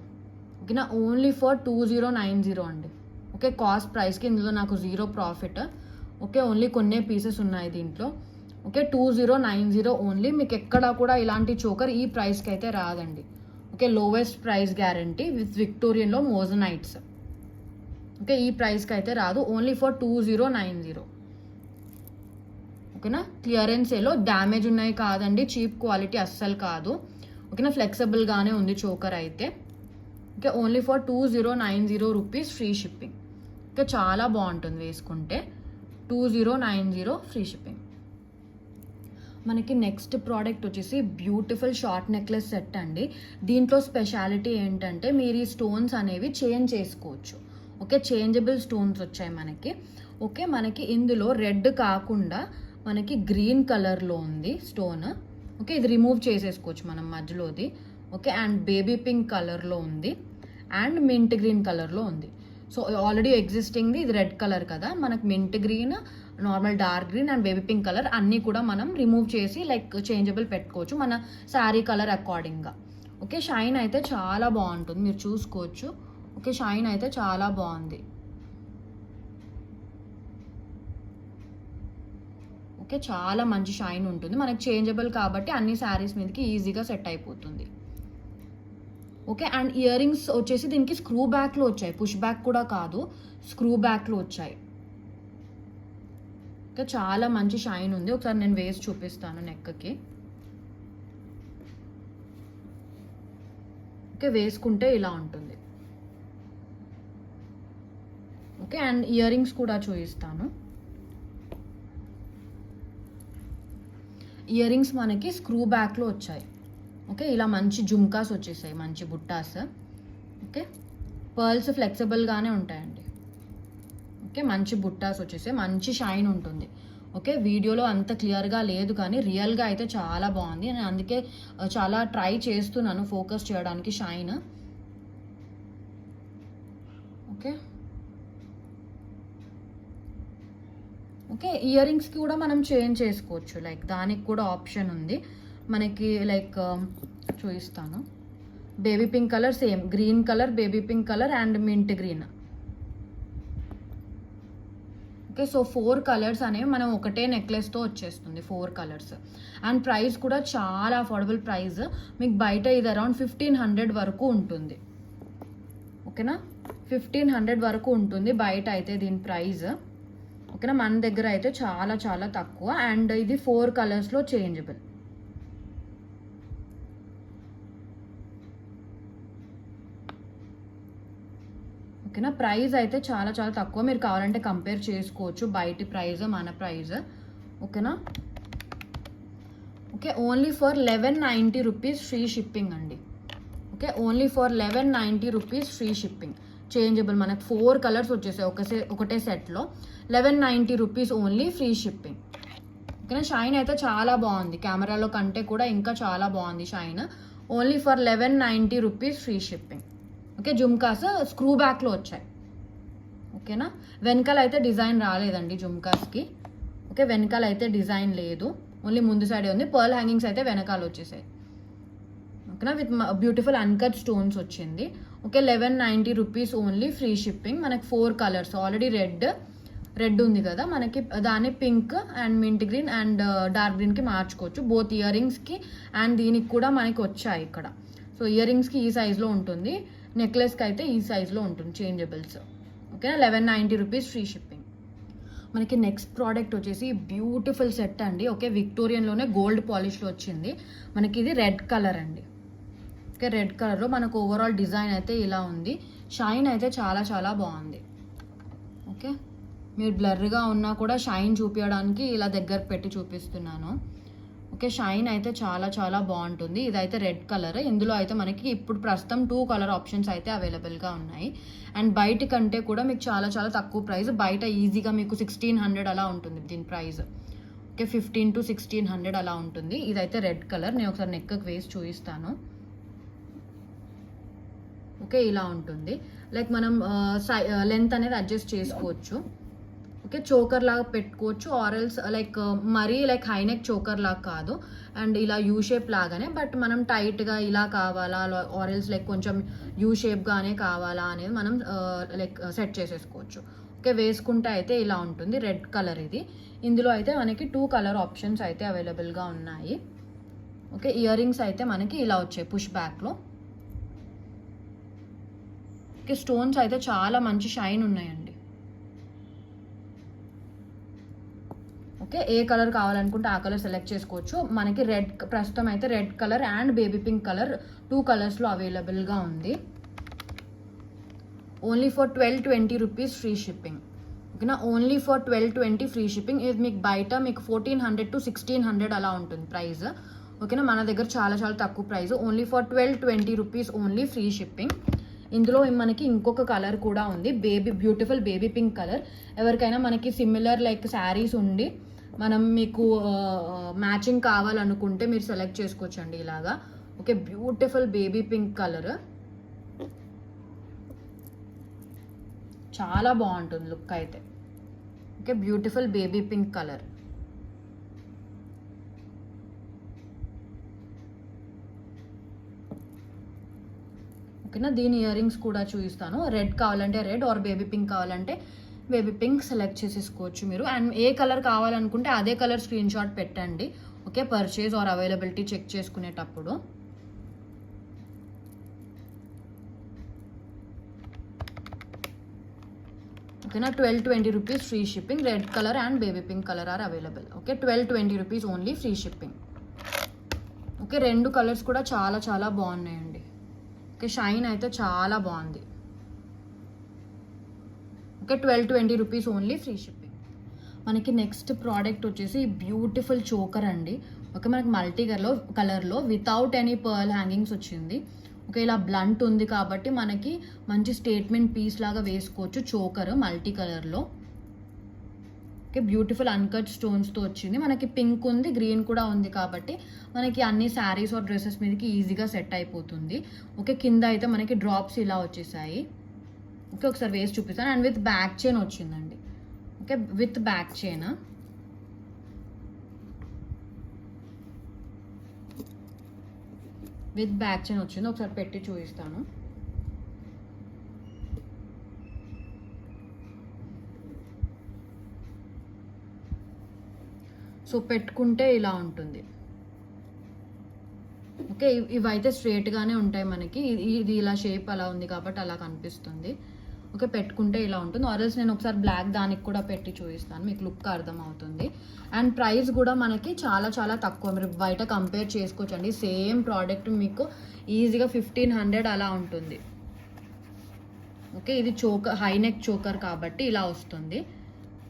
Speaker 1: ఓకేనా, ఓన్లీ ఫర్ 2090 అండి. ఓకే, కాస్ట్ ప్రైస్కి. ఇందులో నాకు 0 ప్రాఫిట్. ఓకే, ఓన్లీ కొన్నే పీసెస్ ఉన్నాయి దీంట్లో. Okay, 2090 only. మీకు ఎక్కడా కూడా ఇలాంటి చోకర్ ఈ ప్రైస్కి అయితే రాదండి. Okay, lowest price guarantee with విక్టోరియన్లో మోజనైట్స్. ఓకే, ఈ ప్రైస్కి అయితే రాదు. Only for 2090. ఓకేనా, క్లియరెన్సేలో డ్యామేజ్ ఉన్నాయి కాదండి, చీప్ క్వాలిటీ అస్సలు కాదు. ఓకేనా, ఫ్లెక్సిబుల్గానే ఉంది చోకర్ అయితే. Okay, only for 2090 rupees, free shipping. Okay, చాలా బాగుంటుంది వేసుకుంటే. 2090 ఫ్రీ షిప్పింగ్. మనకి నెక్స్ట్ ప్రోడక్ట్ వచ్చేసి బ్యూటిఫుల్ షార్ట్ నెక్లెస్ సెట్ అండి. దీంట్లో స్పెషాలిటీ ఏంటంటే మీరు ఈ స్టోన్స్ అనేవి చేంజ్ చేసుకోవచ్చు. ఓకే, చేంజబుల్ స్టోన్స్ వచ్చాయి మనకి. ఓకే, మనకి ఇందులో రెడ్ కాకుండా మనకి గ్రీన్ కలర్లో ఉంది స్టోన్. ఓకే, ఇది రిమూవ్ చేసేసుకోవచ్చు మనం మధ్యలోది. ఓకే, అండ్ బేబీ పింక్ కలర్లో ఉంది, అండ్ మింట్ గ్రీన్ కలర్లో ఉంది. సో ఆల్రెడీ ఎగ్జిస్టింగ్ది ఇది రెడ్ కలర్ కదా, మనకు mint green, normal dark green and baby pink colour అన్నీ కూడా మనం రిమూవ్ చేసి లైక్ చేంజబుల్ పెట్టుకోవచ్చు మన శారీ కలర్ అకార్డింగ్గా. ఓకే, షైన్ అయితే చాలా బాగుంటుంది, మీరు చూసుకోవచ్చు. ఓకే, షైన్ అయితే చాలా బాగుంది. ఓకే, చాలా మంచి షైన్ ఉంటుంది. మనకి చేంజబుల్ కాబట్టి అన్ని శారీస్ మీదకి ఈజీగా సెట్ అయిపోతుంది. ఓకే, అండ్ ఇయర్ రింగ్స్ వచ్చేసి దీనికి స్క్రూ బ్యాక్లో వచ్చాయి, పుష్ బ్యాక్ కూడా కాదు, స్క్రూ బ్యాక్లో వచ్చాయి. ఓకే, చాలా మంచి షైన్ ఉంది. ఒకసారి నేను వేసి చూపిస్తాను నెక్కి. ఓకే, వేసుకుంటే ఇలా ఉంటుంది. ఓకే, అండ్ ఇయర్ రింగ్స్ కూడా చూపిస్తాను. ఇయర్ రింగ్స్ మనకి స్క్రూ బ్యాక్లో వచ్చాయి. ఓకే, ఇలా మంచి జుమ్కాస్ వచ్చేసాయి, మంచి బుట్టాస్. ఓకే, పర్ల్స్ ఫ్లెక్సిబుల్గానే ఉంటాయండి. ఓకే, మంచి బుట్టాస్ వచ్చేసాయి, మంచి షైన్ ఉంటుంది. ఓకే, వీడియోలో అంత క్లియర్గా లేదు కానీ రియల్గా అయితే చాలా బాగుంది. నేను అందుకే చాలా ట్రై చేస్తున్నాను ఫోకస్ చేయడానికి షైన్. ఓకే ఓకే, ఇయర్ రింగ్స్కి కూడా మనం చేంజ్ చేసుకోవచ్చు, లైక్ దానికి కూడా ఆప్షన్ ఉంది మనకి. లైక్ చూపిస్తాను. Baby pink colour, same green colour, baby pink colour and mint green. Okay, so 4 colours అనేవి మనం ఒకటే నెక్లెస్తో వచ్చేస్తుంది, 4 కలర్స్. అండ్ ప్రైస్ కూడా చాలా అఫోర్డబుల్ ప్రైస్. మీకు బయట ఇది అరౌండ్ 1500 వరకు ఉంటుంది. ఓకేనా, 1500 వరకు ఉంటుంది బయట అయితే దీని ప్రైస్. ఓకేనా, మన దగ్గర అయితే చాలా చాలా తక్కువ. అండ్ ఇది 4 కలర్స్లో చేంజబుల్. ఓకేనా, ప్రైస్ అయితే చాలా చాలా తక్కువ. మీరు కావాలంటే కంపేర్ చేసుకోవచ్చు బయటి ప్రైస్ మన ప్రైస్. ఓకేనా, okay, only for 1190 rupees free shipping అండి. Okay, only for 1190 rupees free shipping. Changeable, మనకు 4 కలర్స్ వచ్చేసాయి ఒకటే సెట్లో. 1190 రూపీస్ ఓన్లీ ఫ్రీ షిప్పింగ్. ఓకేనా, షైన్ అయితే చాలా బాగుంది, కెమెరాలో కంటే కూడా ఇంకా చాలా బాగుంది shine. Only for 1190 rupees free shipping. Okay, jhumkas screw బ్యాక్లో వచ్చాయి. ఓకేనా, వెనకాల అయితే డిజైన్ రాలేదండి జుమ్కాస్కి. ఓకే, వెనకాల అయితే డిజైన్ లేదు, ఓన్లీ ముందు సైడే ఉంది. పర్ల్ హ్యాంగింగ్స్ అయితే వెనకాల వచ్చేసాయి. ఓకేనా, విత్ బ్యూటిఫుల్ అన్కట్ స్టోన్స్ వచ్చింది. Okay, 1190 rupees only free shipping. మనకి 4 కలర్స్, ఆల్రెడీ రెడ్ ఉంది కదా మనకి, దాన్ని pink and mint green and dark గ్రీన్కి మార్చుకోవచ్చు. బోత్ ఇయర్ రింగ్స్కి అండ్ దీనికి కూడా మనకి వచ్చాయి ఇక్కడ. సో ఇయర్ రింగ్స్కి ఈ సైజ్లో ఉంటుంది, నెక్లెస్కి అయితే ఈ సైజ్లో ఉంటుంది చేంజబుల్స్. ఓకేనా, 1190 రూపీస్ ఫ్రీ షిప్పింగ్. మనకి నెక్స్ట్ ప్రోడక్ట్ వచ్చేసి బ్యూటిఫుల్ సెట్ అండి. ఓకే, విక్టోరియన్లోనే గోల్డ్ పాలిష్లో వచ్చింది మనకి. ఇది రెడ్ కలర్ అండి. ఓకే, రెడ్ కలర్లో మనకు ఓవరాల్ డిజైన్ అయితే ఇలా ఉంది. షైన్ అయితే చాలా చాలా బాగుంది. ఓకే, మీరు బ్లర్గా ఉన్నా కూడా షైన్ చూపించడానికి ఇలా దగ్గర పెట్టి చూపిస్తున్నాను. ఓకే, షైన్ అయితే చాలా చాలా బాగుంటుంది. ఇదైతే రెడ్ కలర్. ఇందులో అయితే మనకి ఇప్పుడు ప్రస్తుతం 2 కలర్ ఆప్షన్స్ అయితే అవైలబుల్గా ఉన్నాయి. అండ్ బయట కంటే కూడా మీకు చాలా చాలా తక్కువ ప్రైస్. బయట ఈజీగా మీకు 1600 అలా ఉంటుంది దీని ప్రైస్. ఓకే, 15 to 1600 అలా ఉంటుంది. ఇదైతే రెడ్ కలర్. నేను ఒకసారి నెక్కి వేసి చూపిస్తాను. ఓకే, ఇలా ఉంటుంది. లైక్ మనం లెంత్ అనేది అడ్జస్ట్ చేసుకోవచ్చు. ఓకే, చోకర్ లాగా పెట్టుకోవచ్చు, ఆరల్స్ లైక్ మరీ లైక్ హైనెక్ చోకర్ లాగా కాదు, అండ్ ఇలా యూ షేప్ లాగానే. బట్ మనం టైట్గా ఇలా కావాలా, ఆరల్స్ లైక్ కొంచెం యూ షేప్గానే కావాలా అనేది మనం లైక్ సెట్ చేసేసుకోవచ్చు. ఓకే, వేసుకుంటే అయితే ఇలా ఉంటుంది. రెడ్ కలర్ ఇది. ఇందులో అయితే మనకి 2 కలర్ ఆప్షన్స్ అయితే అవైలబుల్గా ఉన్నాయి. ఓకే, ఇయర్ రింగ్స్ అయితే మనకి ఇలా వచ్చాయి పుష్ బ్యాక్లో. ఓకే, స్టోన్స్ అయితే చాలా మంచి షైన్ ఉన్నాయండి. ఓకే, ఏ కలర్ కావాలనుకుంటే ఆ కలర్ సెలెక్ట్ చేసుకోవచ్చు. మనకి రెడ్ ప్రస్తుతం అయితే red colour and baby pink colour 2 కలర్స్లో అవైలబుల్గా ఉంది. Only for 1220 rupees free shipping. ఓకేనా, ఓన్లీ ఫర్ 1220 ఫ్రీ షిప్పింగ్. ఇది మీకు బయట మీకు 1400 to 1600 అలా ఉంటుంది ప్రైస్. ఓకేనా, మన దగ్గర చాలా చాలా తక్కువ price. Only for 1220 rupees only free shipping. ఇందులో మనకి ఇంకొక కలర్ కూడా ఉంది, బ్యూటిఫుల్ బేబీ పింక్ కలర్. ఎవరికైనా మనకి సిమిలర్ లైక్ శారీస్ ఉండి మనం మీకు మ్యాచింగ్ కావాలనుకుంటే మీరు సెలెక్ట్ చేసుకోవచ్చండి ఇలాగా. Okay, beautiful baby pink colour, చాలా బాగుంటుంది లుక్ అయితే. Okay, beautiful baby pink colour. ఓకేనా, దీని ఇయర్ రింగ్స్ కూడా చూపిస్తాను. రెడ్ కావాలంటే రెడ్, ఆర్ బేబీ పింక్ కావాలంటే బేబీ పింక్ సెలెక్ట్ చేసేసుకోవచ్చు మీరు. అండ్ ఏ కలర్ కావాలనుకుంటే అదే కలర్ స్క్రీన్ షాట్ పెట్టండి. Okay, purchase or availability check చేసుకునేటప్పుడు. ఓకేనా, 1220 rupees free shipping. Red colour and baby pink colour are available. Okay, 1220 rupees only free shipping. Okay, 2 colours కూడా చాలా చాలా బాగున్నాయండి. ఓకే, షైన్ అయితే చాలా బాగుంది. Okay, 1220 rupees only free shipping. మనకి నెక్స్ట్ ప్రోడక్ట్ వచ్చేసి బ్యూటిఫుల్ చోకర్ అండి. ఓకే, మనకి మల్టీ కలర్లో వితౌట్ ఎనీ పర్ల్ హ్యాంగింగ్స్ వచ్చింది. ఓకే, ఇలా బ్లంట్ ఉంది కాబట్టి మనకి మంచి స్టేట్మెంట్ పీస్ లాగా వేసుకోవచ్చు. చోకర్ మల్టీ కలర్లో. ఓకే, బ్యూటిఫుల్ అన్కట్ స్టోన్స్తో వచ్చింది. మనకి పింక్ ఉంది, గ్రీన్ కూడా ఉంది కాబట్టి మనకి అన్ని శారీస్ ఆర్ డ్రెస్సెస్ మీదకి ఈజీగా సెట్ అయిపోతుంది. ఓకే, కింద అయితే మనకి డ్రాప్స్ ఇలా వచ్చేసాయి. ఓకే, ఒకసారి వేసి చూపిస్తాను. అండ్ విత్ బ్యాక్ చైన్ వచ్చిందండి. Okay, with back chain. With back chain వచ్చింది. ఒకసారి పెట్టి చూపిస్తాను. సో పెట్టుకుంటే ఇలా ఉంటుంది. ఓకే, ఇవైతే స్ట్రేట్గానే ఉంటాయి మనకి. ఇది ఇలా షేప్ అలా ఉంది కాబట్టి అలా కనిపిస్తుంది. ఓకే, పెట్టుకుంటే ఇలా ఉంటుంది. ఆర్ఎల్స్ నేను ఒకసారి బ్లాక్ దానికి కూడా పెట్టి చూపిస్తాను, మీకు లుక్ అర్థమవుతుంది. అండ్ ప్రైస్ కూడా మనకి చాలా చాలా తక్కువ. మీరు బయట కంపేర్ చేసుకోవచ్చండి. సేమ్ ప్రోడక్ట్ మీకు ఈజీగా 1500 అలా ఉంటుంది. ఓకే, ఇది చోకర్, హై నెక్ చోకర్ కాబట్టి ఇలా వస్తుంది.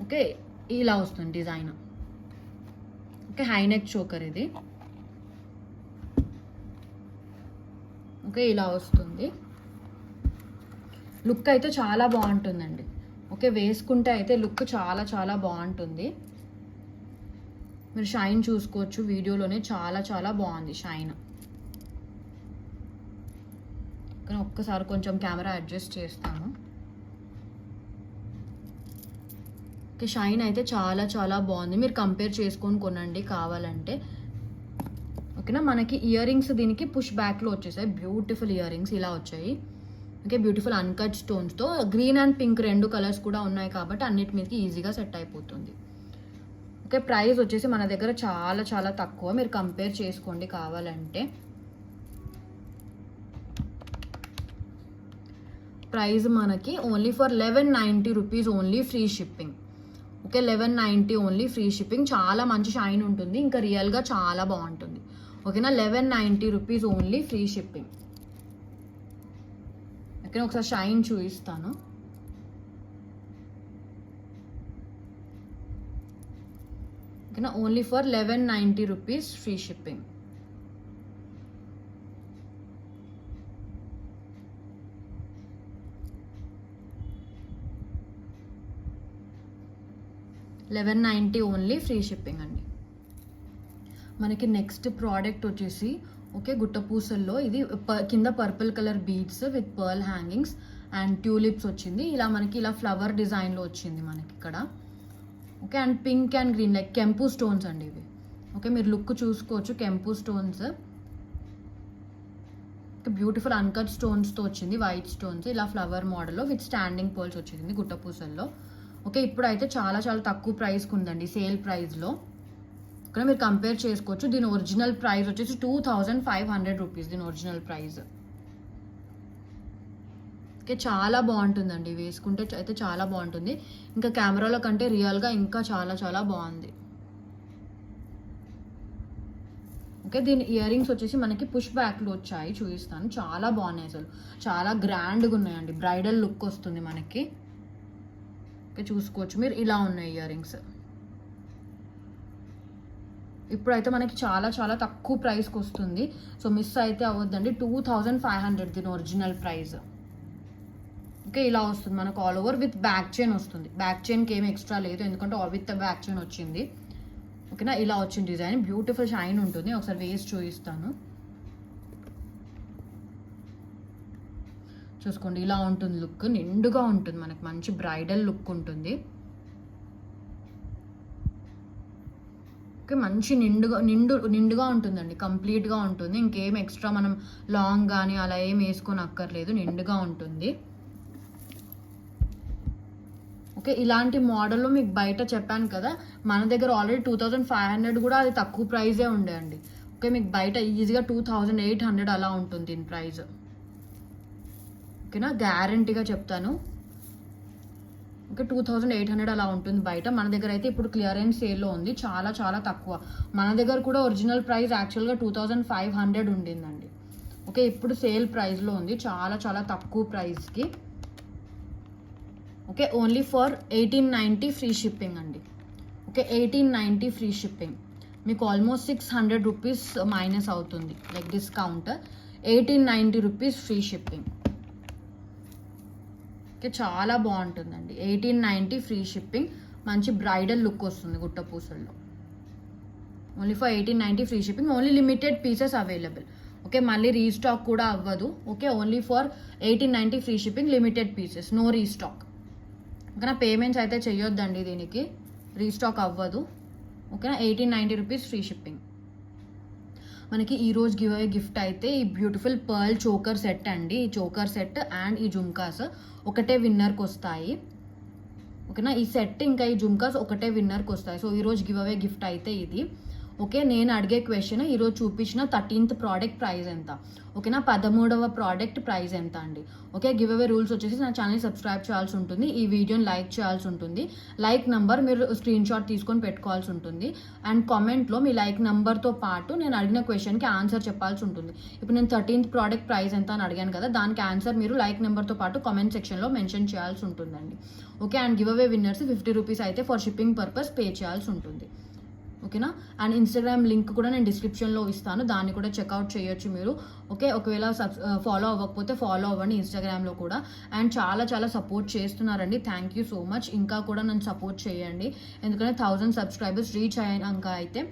Speaker 1: ఓకే, ఇలా వస్తుంది design. Okay, high neck choker ఇది. ఓకే, ఇలా వస్తుంది. లుక్ అయితే చాలా బాగుంటుందండి. ఓకే, వేసుకుంటే అయితే లుక్ చాలా చాలా బాగుంటుంది. మీరు షైన్ చూసుకోవచ్చు వీడియోలోనే, చాలా చాలా బాగుంది షైన్. కానీ ఒక్కసారి కొంచెం కెమెరా అడ్జస్ట్ చేస్తాను. ఓకే, షైన్ అయితే చాలా చాలా బాగుంది. మీరు కంపేర్ చేసుకొని కొనండి కావాలంటే. ఓకేనా, మనకి ఇయర్ రింగ్స్ దీనికి పుష్ బ్యాక్లో వచ్చేసాయి. బ్యూటిఫుల్ ఇయర్ రింగ్స్ ఇలా వచ్చాయి. ఓకే, బ్యూటిఫుల్ అన్కట్ స్టోన్స్తో గ్రీన్ అండ్ పింక్ 2 కలర్స్ కూడా ఉన్నాయి కాబట్టి అన్నిటి మీదకి ఈజీగా సెట్ అయిపోతుంది. ఓకే, ప్రైస్ వచ్చేసి మన దగ్గర చాలా చాలా తక్కువ. మీరు కంపేర్ చేసుకోండి కావాలంటే. ప్రైస్ మనకి only for 1190 rupees only, free shipping. Okay, 1190 only, free shipping. చాలా మంచి షైన్ ఉంటుంది, ఇంకా రియల్గా చాలా బాగుంటుంది. ఓకేనా, 1190 rupees only, free shipping. Okay, ఒకసారి షైన్ చూపిస్తాను. ఓకేనా, only for 1190 rupees, free shipping. $1190 only, free shipping అండి. మనకి నెక్స్ట్ ప్రోడక్ట్ వచ్చేసి ఓకే, గుట్టపూసల్లో ఇది కింద purple colour beads with pearl hangings and tulips వచ్చింది. ఇలా మనకి ఇలా ఫ్లవర్ డిజైన్లో వచ్చింది మనకి ఇక్కడ. Okay, and pink and green like కెంపు స్టోన్స్ అండి ఇవి. ఓకే, మీరు లుక్ చూసుకోవచ్చు, కెంపు స్టోన్స్. బ్యూటిఫుల్ అన్కట్ స్టోన్స్తో వచ్చింది, వైట్ స్టోన్స్ ఇలా ఫ్లవర్ మోడల్లో విత్ స్టాండింగ్ పర్ల్స్ వచ్చింది గుట్టపూసల్లో. ఓకే, ఇప్పుడైతే చాలా చాలా తక్కువ ప్రైస్కి ఉందండి, సేల్ ప్రైస్లో. ఇక్కడ మీరు కంపేర్ చేసుకోవచ్చు. దీని ఒరిజినల్ ప్రైస్ వచ్చేసి 2500 రూపీస్, దీని ఒరిజినల్ ప్రైస్. ఓకే, చాలా బాగుంటుందండి, వేసుకుంటే అయితే చాలా బాగుంటుంది. ఇంకా కెమెరాలో కంటే రియల్గా ఇంకా చాలా చాలా బాగుంది. ఓకే, దీని ఇయర్ రింగ్స్ వచ్చేసి మనకి పుష్ బ్యాక్లో వచ్చాయి, చూపిస్తాను. చాలా బాగున్నాయి, అసలు చాలా గ్రాండ్గా ఉన్నాయండి. బ్రైడల్ లుక్ వస్తుంది మనకి. ఓకే, చూసుకోవచ్చు మీరు, ఇలా ఉన్నాయి ఇయర్ రింగ్స్. ఇప్పుడైతే మనకి చాలా చాలా తక్కువ ప్రైస్కి వస్తుంది. సో మిస్ అయితే అవ్వద్దండి. 2500 దీని ఒరిజినల్ ప్రైస్. ఓకే, ఇలా వస్తుంది మనకు all over with back chain వస్తుంది. బ్యాక్ చైన్కి ఏమి ఎక్స్ట్రా లేదు, ఎందుకంటే విత్ బ్యాక్ చైన్ వచ్చింది. ఓకేనా, ఇలా వచ్చింది డిజైన్. బ్యూటిఫుల్ షైన్ ఉంటుంది. ఒకసారి వేసి చూపిస్తాను, చూసుకోండి. ఇలా ఉంటుంది లుక్, నిండుగా ఉంటుంది మనకి, మంచి బ్రైడల్ లుక్ ఉంటుంది. ఓకే, మంచి నిండుగా ఉంటుందండి, కంప్లీట్గా ఉంటుంది. ఇంకేం ఎక్స్ట్రా మనం లాంగ్ కానీ అలా ఏం వేసుకొని అక్కర్లేదు, నిండుగా ఉంటుంది. ఓకే, ఇలాంటి మోడల్లో మీకు బయట చెప్పాను కదా, మన దగ్గర ఆల్రెడీ 2500 కూడా అది తక్కువ ప్రైజే ఉండే అండి. ఓకే, మీకు బయట ఈజీగా 2800 అలా ఉంటుంది దీని ప్రైస్. ఓకేనా, గ్యారంటీగా చెప్తాను. ఓకే, 2800 అలా ఉంటుంది బయట. మన దగ్గర అయితే ఇప్పుడు క్లియరెన్స్ సేల్లో ఉంది, చాలా చాలా తక్కువ. మన దగ్గర కూడా ఒరిజినల్ ప్రైస్ యాక్చువల్గా 2500 ఉండిందండి. ఓకే, ఇప్పుడు సేల్ ప్రైస్లో ఉంది, చాలా చాలా తక్కువ ప్రైస్కి. Okay, only for 1890 free shipping అండి. Okay, 1890 free shipping. మీకు ఆల్మోస్ట్ 600 రూపీస్ మైనస్ అవుతుంది, like discount. 1890 rupees free shipping. Okay, చాలా బాగుంటుందండి. 1890 ఫ్రీ షిప్పింగ్. మంచి బ్రైడల్ లుక్ వస్తుంది గుట్ట పూసల్లో. Only for 1890 free shipping. Only limited pieces available. Okay, మళ్ళీ రీస్టాక్ కూడా అవ్వదు. Okay, only for 1890 free shipping, limited pieces, no restock. ఓకేనా, పేమెంట్స్ అయితే చెయ్యొద్దండి, దీనికి రీస్టాక్ అవ్వదు. ఓకేనా, 1890 రూపీస్ ఫ్రీ షిప్పింగ్. మనకి ఈరోజు గివ్ అవే గిఫ్ట్ అయితే ఈ బ్యూటిఫుల్ పర్ల్ చోకర్ సెట్ అండి. ఈ చోకర్ సెట్ అండ్ ఈ జుమ్కాస్ ఒకటే విన్నర్కి వస్తాయి. ఓకేనా, ఈ సెట్ ఇంకా ఈ జుమ్కాస్ ఒకటే విన్నర్కి వస్తాయి. సో ఈరోజు గివ్ అవే గిఫ్ట్ అయితే ఇది. ఓకే, నేను అడిగే క్వశ్చన్, ఈరోజు చూపించిన 13th ప్రోడక్ట్ ప్రైస్ ఎంత? ఓకేనా, 13వ ప్రోడక్ట్ ప్రైస్ ఎంత అండి? ఓకే, గివ్ అవే రూల్స్ వచ్చేసి నా ఛానల్ సబ్స్క్రైబ్ చేయాల్సి ఉంటుంది, ఈ వీడియోని లైక్ చేయాల్సి ఉంటుంది, లైక్ నెంబర్ మీరు స్క్రీన్ షాట్ తీసుకొని పెట్టుకోవాల్సి ఉంటుంది, అండ్ కామెంట్లో మీ లైక్ నెంబర్తో పాటు నేను అడిగిన క్వశ్చన్కి ఆన్సర్ చెప్పాల్సి ఉంటుంది. ఇప్పుడు నేను 13th ప్రోడక్ట్ ప్రైస్ ఎంత అని అడిగాను కదా, దానికి ఆన్సర్ మీరు లైక్ నెంబర్తో పాటు కామెంట్ సెక్షన్లో మెన్షన్ చేయాల్సి ఉంటుందండి. Okay, and give away winners 50 rupees అయితే ఫర్ షిప్పింగ్ పర్పస్ పే చేయాల్సి ఉంటుంది. ఓకేనా, అండ్ ఇన్స్టాగ్రామ్ లింక్ కూడా నేను డిస్క్రిప్షన్లో ఇస్తాను, దాన్ని కూడా చెక్అవుట్ చేయొచ్చు మీరు. ఓకే, ఒకవేళ ఫాలో అవ్వకపోతే ఫాలో అవ్వండి ఇన్స్టాగ్రామ్లో కూడా. అండ్ చాలా చాలా సపోర్ట్ చేస్తున్నారండి, థ్యాంక్ యూ సో మచ్. ఇంకా కూడా నన్ను సపోర్ట్ చేయండి, ఎందుకంటే 1000 సబ్స్క్రైబర్స్ రీచ్ అయ్యాక అయితే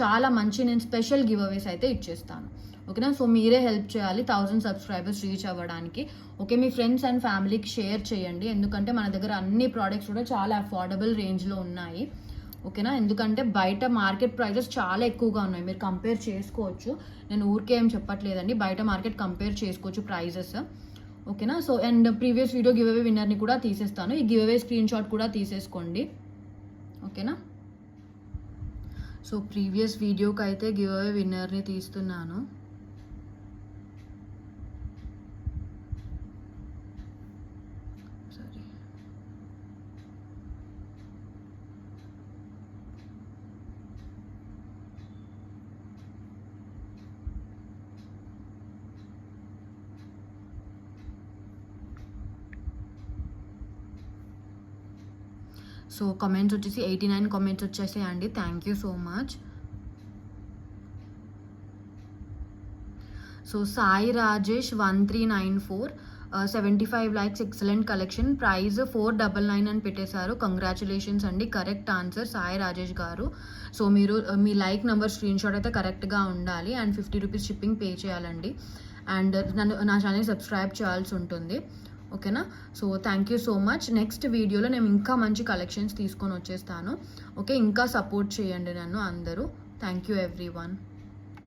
Speaker 1: చాలా మంచి నేను స్పెషల్ గివ్ అవేస్ అయితే ఇచ్చేస్తాను. ఓకేనా, సో మీరే హెల్ప్ చేయాలి 1000 సబ్స్క్రైబర్స్ రీచ్ అవ్వడానికి. ఓకే, మీ ఫ్రెండ్స్ అండ్ ఫ్యామిలీకి షేర్ చేయండి, ఎందుకంటే మన దగ్గర అన్ని ప్రోడక్ట్స్ కూడా చాలా అఫోర్డబుల్ రేంజ్లో ఉన్నాయి. ఓకేనా, ఎందుకంటే బయట మార్కెట్ ప్రైజెస్ చాలా ఎక్కువగా ఉన్నాయి, మీరు కంపేర్ చేసుకోవచ్చు. నేను ఊరికే ఏం చెప్పట్లేదండి, బయట మార్కెట్ కంపేర్ చేసుకోవచ్చు ప్రైజెస్. ఓకేనా, so and previous video give away విన్నర్ని కూడా తీసేస్తాను, ఈ గివ్ అవే స్క్రీన్ షాట్ కూడా తీసేసుకోండి. ఓకేనా, సో ప్రీవియస్ వీడియోకి అయితే గివ్ అవే విన్నర్ని తీస్తున్నాను. సో కామెంట్స్ వచ్చేసి 89 కామెంట్స్ వచ్చేసాయండి, thank you so much. So Sai Rajesh 1394 75 likes, excellent collection, price 499 అని పెట్టేశారు. కంగ్రాచులేషన్స్ అండి, కరెక్ట్ ఆన్సర్ సాయి రాజేష్ గారు. సో మీరు మీ లైక్ నెంబర్ స్క్రీన్ షాట్ అయితే కరెక్ట్గా ఉండాలి, అండ్ 50 రూపీస్ షిప్పింగ్ పే చేయాలండి, అండ్ నా ఛానల్ సబ్స్క్రైబ్ చేయాల్సి ఉంటుంది. ఓకేనా, so thank you so much. Next వీడియోలో నేను ఇంకా మంచి కలెక్షన్స్ తీసుకొని వచ్చేస్తాను. ఓకే, ఇంకా సపోర్ట్ చేయండి నన్ను అందరూ. Thank you everyone.